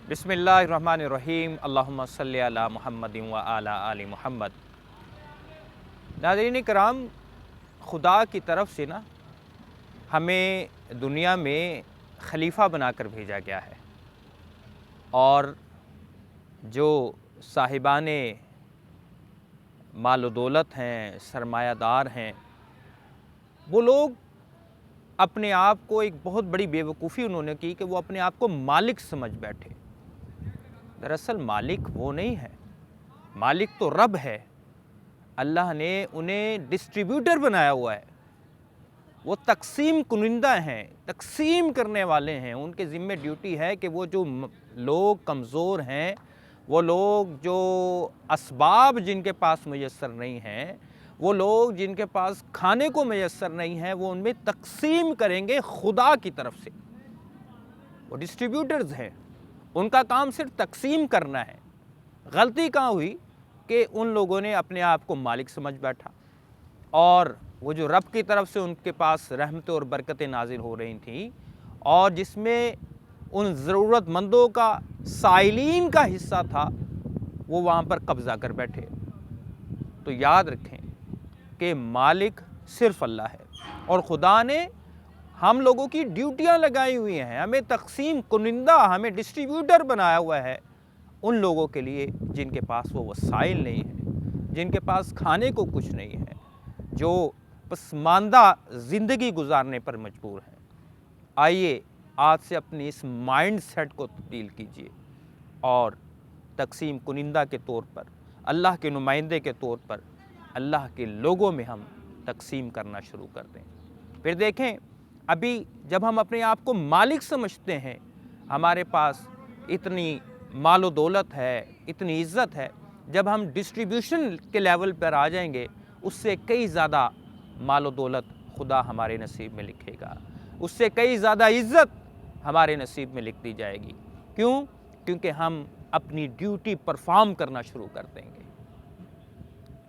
बिस्मिल्लाहिर्रहमानिर्रहीम अल्लाहुम्मा सल्ली अला मुहम्मद व अला आलि मुहम्मद। नाज़रीन किराम, खुदा की तरफ से ना हमें दुनिया में खलीफा बनाकर भेजा गया है और जो साहिबाने माल व दौलत हैं, सरमायादार हैं, वो लोग अपने आप को एक बहुत बड़ी बेवकूफ़ी उन्होंने की कि वो अपने आप को मालिक समझ बैठे। दरअसल मालिक वो नहीं है, मालिक तो रब है। अल्लाह ने उन्हें डिस्ट्रीब्यूटर बनाया हुआ है। वो तकसीम कुनिंदा हैं, तकसीम करने वाले हैं। उनके ज़िम्मे ड्यूटी है कि वो जो लोग कमज़ोर हैं, वो लोग जो असबाब जिनके पास मुयस्सर नहीं हैं, वो लोग जिनके पास खाने को मुयस्सर नहीं है, वो उनमें तकसीम करेंगे खुदा की तरफ से। वो डिस्ट्रीब्यूटर्स हैं, उनका काम सिर्फ तकसीम करना है। गलती कहाँ हुई कि उन लोगों ने अपने आप को मालिक समझ बैठा और वो जो रब की तरफ से उनके पास रहमतें और बरकतें नाजिल हो रही थी और जिसमें उन ज़रूरतमंदों का साइलीन का हिस्सा था, वो वहाँ पर कब्ज़ा कर बैठे। तो याद रखें कि मालिक सिर्फ अल्लाह है और खुदा ने हम लोगों की ड्यूटियाँ लगाई हुई हैं। हमें तकसीम कुनिंदा, हमें डिस्ट्रीब्यूटर बनाया हुआ है उन लोगों के लिए जिनके पास वो वसाइल नहीं है, जिनके पास खाने को कुछ नहीं है, जो पसमानदा ज़िंदगी गुजारने पर मजबूर हैं। आइए आज से अपनी इस माइंड सेट को तब्दील कीजिए और तकसीम कुनिंदा के तौर पर, अल्लाह के नुमाइंदे के तौर पर अल्लाह के लोगों में हम तकसीम करना शुरू कर दें। फिर देखें, अभी जब हम अपने आप को मालिक समझते हैं, हमारे पास इतनी मालो दौलत है, इतनी इज़्ज़त है, जब हम डिस्ट्रीब्यूशन के लेवल पर आ जाएंगे, उससे कई ज़्यादा मालो दौलत खुदा हमारे नसीब में लिखेगा, उससे कई ज़्यादा इज़्ज़त हमारे नसीब में लिख दी जाएगी। क्यों? क्योंकि हम अपनी ड्यूटी परफॉर्म करना शुरू कर देंगे।